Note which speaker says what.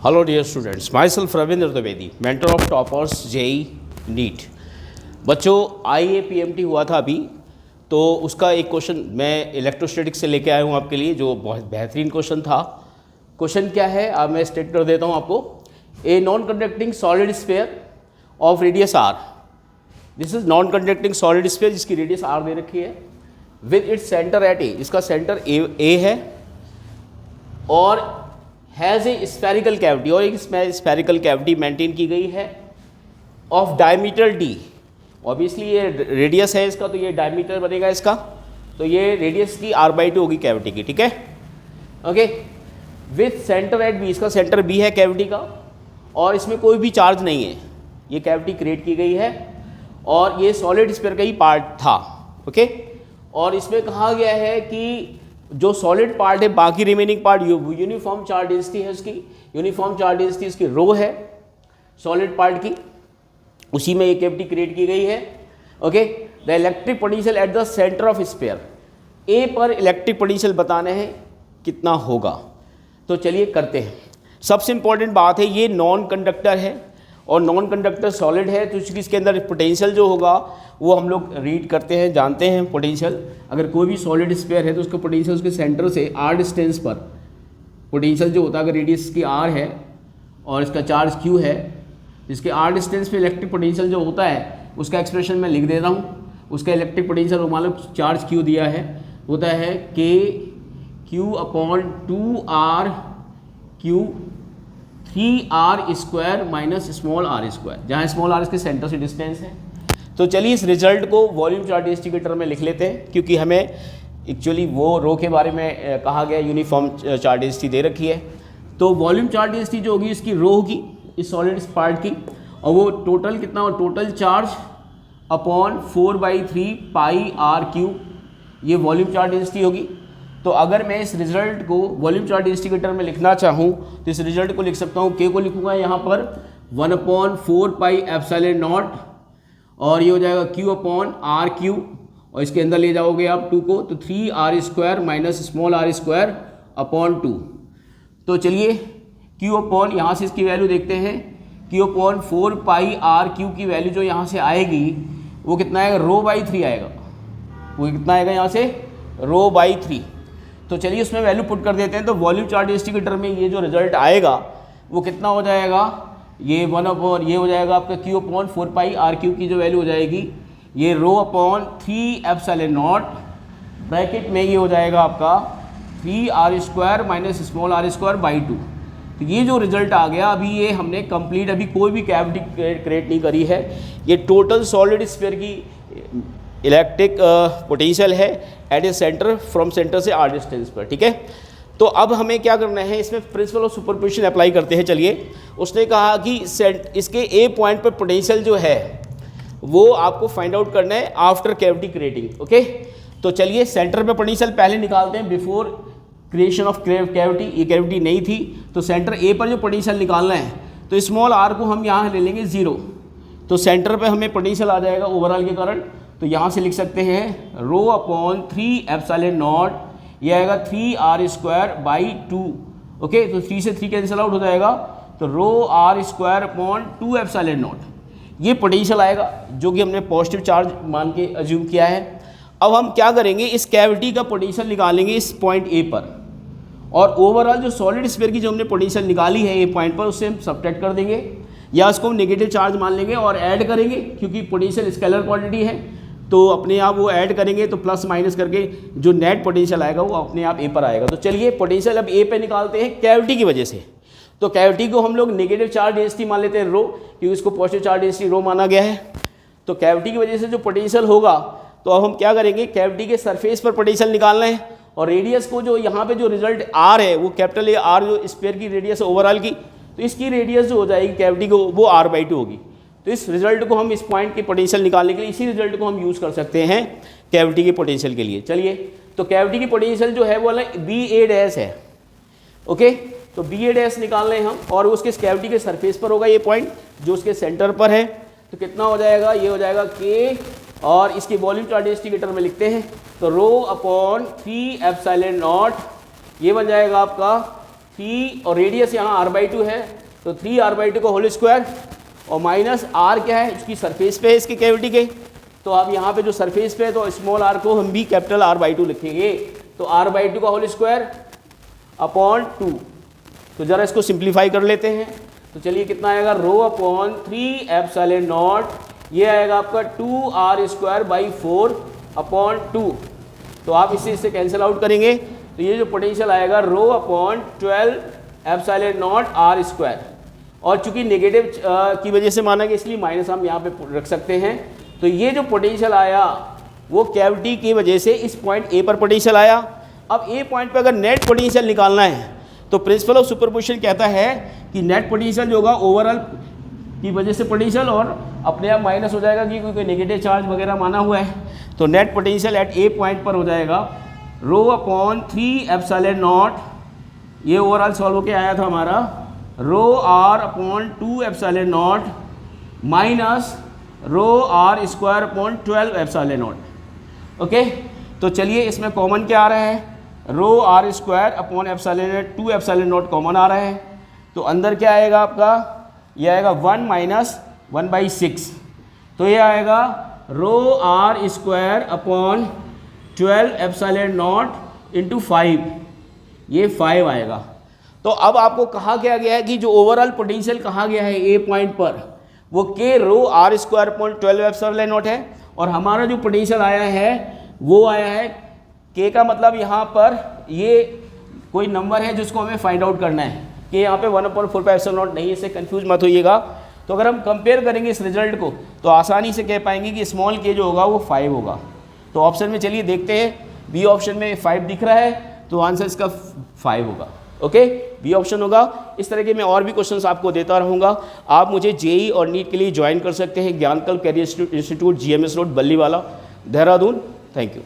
Speaker 1: Hello dear students, myself Ravindra Dwivedi, mentor of toppers JEE NEET. बच्चों, IAPMT हुआ था अभी, तो उसका एक क्वेश्चन मैं इलेक्ट्रोस्टैटिक्स से लेके आया हूँ आपके लिए, जो बहुत बेहतरीन क्वेश्चन था। क्वेश्चन क्या है अब मैं स्टेट कर देता हूँ आपको। A non conducting solid sphere of radius R, this is non conducting solid sphere जिसकी रेडियस आर दे रखी है, with its centre at A, इसका सेंटर ए है और हैज़ ए स्फेरिकल कैविटी, और एक स्फेरिकल कैविटी मेंटेन की गई है ऑफ डायमीटर डी। ऑब्वियसली ये रेडियस है इसका, तो ये डायमीटर बनेगा इसका, तो ये रेडियस की r/2 होगी कैविटी की, ठीक है। Okay, with centre at B, इसका सेंटर बी है कैविटी का, और इसमें कोई भी चार्ज नहीं है, ये कैविटी क्रिएट की गई है और ये सॉलिड स्फीयर का ही पार्ट था। ओके, और इसमें कहा गया है कि जो सॉलिड पार्ट है, बाकी remaining part uniform charge density है उसकी, यूनिफॉर्म चार्ज डेंसिटी उसकी रो है सॉलिड पार्ट की, उसी में ये कैविटी क्रिएट की गई है। Okay, the electric potential at the centre of sphere, a पर इलेक्ट्रिक पोटेंशियल बताना है कितना होगा। तो चलिए करते हैं। सबसे इंपॉर्टेंट बात है, ये नॉन कंडक्टर है और नॉन कंडक्टर सॉलिड है, तो चूँकि इसके अंदर पोटेंशियल जो होगा वो हम लोग रीड करते हैं, जानते हैं पोटेंशियल। अगर कोई भी सॉलिड स्फीयर है तो उसका पोटेंशियल उसके सेंटर से r डिस्टेंस पर पोटेंशियल जो होता है, अगर रेडियस की r है और इसका चार्ज q है, इसके r डिस्टेंस पे इलेक्ट्रिक पोटेंशियल जो होता है उसका एक्सप्रेशन मैं लिख दे रहा हूँ। उसका इलेक्ट्रिक पोटेंशियल मान लो चार्ज q दिया है, होता है K/2r q 3r square minus small r square, जहाँ स्मॉल r इसके सेंटर से डिस्टेंस है। तो चलिए इस रिजल्ट को वॉल्यूम चार्ज डेंसिटी के टर्म में लिख लेते हैं, क्योंकि हमें एक्चुअली वो रो के बारे में कहा गया, यूनिफॉर्म चार्ज डेंसिटी दे रखी है। तो वॉल्यूम चार्ज डेंसिटी जो होगी इसकी रो होगी इस सॉलिड पार्ट की, और वो टोटल कितना हो, टोटल चार्ज अपॉन 4/3 पाई r क्यूब, ये वॉल्यूम चार्ज डेंसिटी होगी। तो अगर मैं इस रिजल्ट को वॉल्यूम चार्ज डेंसिटी के टर्म में लिखना चाहूँ तो इस रिजल्ट को लिख सकता हूँ, K को लिखूँगा यहाँ पर 1/4 पाई एप्सिलॉन नॉट, और ये हो जाएगा Q/r क्यूब, और इसके अंदर ले जाओगे आप 2 को, तो 3r square minus small r square upon 2। तो चलिए Q/ यहाँ से इसकी वैल्यू देखते हैं, Q/4 पाई r क्यूब की वैल्यू जो यहाँ से आएगी वो कितना आएगा, ρ/3 आएगा। वो कितना आएगा यहाँ से, ρ/3। तो चलिए उसमें वैल्यू पुट कर देते हैं। तो वॉल्यूम चार्ज डेंसिटी के टर्म में ये जो रिजल्ट आएगा वो कितना हो जाएगा, ये ये हो जाएगा आपका Q/4 पाई r क्यूब की जो वैल्यू हो जाएगी, ये ρ/3 एप्सिलॉन नॉट, ब्रैकेट में ये हो जाएगा आपका 3r square minus small r square by 2। तो ये जो रिजल्ट आ गया, अभी ये हमने कंप्लीट, अभी कोई भी कैविटी क्रिएट नहीं करी है, ये टोटल सॉलिड स्फीयर की इलेक्ट्रिक पोटेंशियल है at A centre, from centre से r डिस्टेंस पर, ठीक है। तो अब हमें क्या करना है, इसमें प्रिंसिपल ऑफ सुपरपोजिशन अप्लाई करते हैं। चलिए, उसने कहा कि इसके ए पॉइंट पर पोटेंशियल जो है वो आपको फाइंड आउट करना है आफ्टर कैविटी क्रिएटिंग। ओके, तो चलिए सेंटर पे पोटेंशियल पहले निकालते हैं, बिफोर क्रिएशन ऑफ कैविटी। ये कैविटी नहीं थी, तो सेंटर ए पर जो पोटेंशियल निकालना है, तो स्मॉल r को हम यहाँ ले लेंगे 0, तो सेंटर पे हमें पोटेंशियल आ जाएगा ओवरऑल के कारण। तो यहाँ से लिख सकते हैं ρ/3 एप्सिलॉन नॉट, ये आएगा 3r स्क्वायर बाई 2। ओके, तो 3 से 3 कैंसिल आउट हो जाएगा, तो ρr square upon 2 epsilon naught, ये पोटेंशियल आएगा जो कि हमने पॉजिटिव चार्ज मान के अज्यूम किया है। अब हम क्या करेंगे, इस कैविटी का पोटेंशियल निकालेंगे इस पॉइंट ए पर, और ओवरऑल जो सॉलिड स्फीयर की जो हमने पोटेंशियल निकाली है ए पॉइंट पर, उससे हम सब्ट्रैक्ट कर देंगे, या उसको हम नेगेटिव चार्ज मान लेंगे और ऐड करेंगे, क्योंकि पोटेंशियल स्केलर क्वांटिटी है तो अपने आप वो ऐड करेंगे, तो प्लस माइनस करके जो नेट पोटेंशियल आएगा वो अपने आप ए पर आएगा। तो चलिए पोटेंशियल अब ए पे निकालते हैं कैविटी की वजह से। तो कैविटी को हम लोग नेगेटिव चार्ज डेंसिटी मान लेते हैं रो, क्योंकि इसको पॉजिटिव चार्ज डेंसिटी रो माना गया है। तो कैविटी की वजह से जो पोटेंशियल होगा, तो अब हम क्या करेंगे, कैविटी के सरफेस पर पोटेंशियल निकालना है, और रेडियस को जो यहाँ पे जो रिजल्ट आर है वो कैपिटल ए आर जो स्फीयर की रेडियस है ओवरऑल की, तो इसकी रेडियस जो हो जाएगी कैविटी को वो r/2 होगी। तो इस रिजल्ट को हम इस पॉइंट की पोटेंशियल निकालने के लिए इसी रिजल्ट को हम यूज़ कर सकते हैं कैविटी की पोटेंशियल के लिए। चलिए, तो कैविटी की पोटेंशियल जो है वो BA' है। ओके, तो BA' निकाल रहे हैं हम, और उसके कैविटी के सरफेस पर होगा ये पॉइंट जो उसके सेंटर पर है। तो कितना हो जाएगा, ये हो जाएगा K, और इसकी वॉल्यूम चार्ज डेंसिटी के टर्म में लिखते हैं, तो ρ/3 एप्सिलॉन नॉट, ये बन जाएगा आपका 3 और रेडियस यहाँ r/2 है, तो 3r/2 का होल स्क्वायर और माइनस r क्या है, इसकी सरफेस पे है इसके कैविटी के, तो अब यहाँ पे जो सरफेस पे है तो स्मॉल r को हम भी कैपिटल R/2 लिखेंगे, तो r/2 का होल स्क्वायर अपॉन 2। तो ज़रा इसको सिंप्लीफाई कर लेते हैं, तो चलिए कितना आएगा, रो अपॉन 3 एप्सिलॉन नॉट, ये आएगा आपका 2r² 4 अपॉन 2। तो आप इससे कैंसिल आउट करेंगे, तो ये जो पोटेंशियल आएगा rho upon 12 epsilon not r², और चूंकि नेगेटिव की वजह से माना गया इसलिए माइनस हम यहाँ पे रख सकते हैं। तो ये जो पोटेंशियल आया वो कैविटी की वजह से इस पॉइंट ए पर पोटेंशियल आया। अब ए पॉइंट पे अगर नेट पोटेंशियल निकालना है तो प्रिंसिपल ऑफ सुपरपोजिशन कहता है कि नेट पोटेंशियल जो होगा ओवरऑल की वजह से पोटेंशियल और अपने आप माइनस हो जाएगा क्योंकि कोई नेगेटिव चार्ज वगैरह माना हुआ है, तो net potential at a point पर हो जाएगा रो अपॉन 3 एप्सिलॉन नॉट, ये ओवरऑल सॉल्व होके आया था हमारा rho r upon 2 epsilon naught minus rho r² upon 12 epsilon naught. Okay, तो चलिए इसमें कॉमन क्या आ रहा है, rho r² upon epsilon 2 epsilon naught common आ रहा है, तो अंदर क्या आएगा आपका, ये आएगा 1 माइनस 1/6, तो ये आएगा रो r² upon 12 epsilon not into 5, ये 5 आएगा। तो अब आपको कहा क्या गया है कि जो ओवरऑल पोटेंशियल कहा गया है ए पॉइंट पर वो के रो r² अपॉन 12 एप्सिलॉन नॉट है, और हमारा जो पोटेंशियल आया है वो आया है के का मतलब यहाँ पर ये कोई नंबर है जिसको हमें फाइंड आउट करना है कि यहाँ पे 1/4 एप्सिलॉन नॉट नहीं, इससे कंफ्यूज मत होइएगा। तो अगर हम कंपेयर करेंगे इस रिजल्ट को तो आसानी से कह पाएंगे कि स्मॉल के जो होगा वो 5 होगा। तो ऑप्शन में चलिए देखते हैं, बी ऑप्शन में 5 दिख रहा है तो आंसर इसका 5 होगा। ओके, बी ऑप्शन होगा। इस तरह के मैं और भी क्वेश्चंस आपको देता रहूँगा। आप मुझे जेई और नीट के लिए ज्वाइन कर सकते हैं, Gyankalp career institute, GMS road Balliwala, Dehradun. Thank you.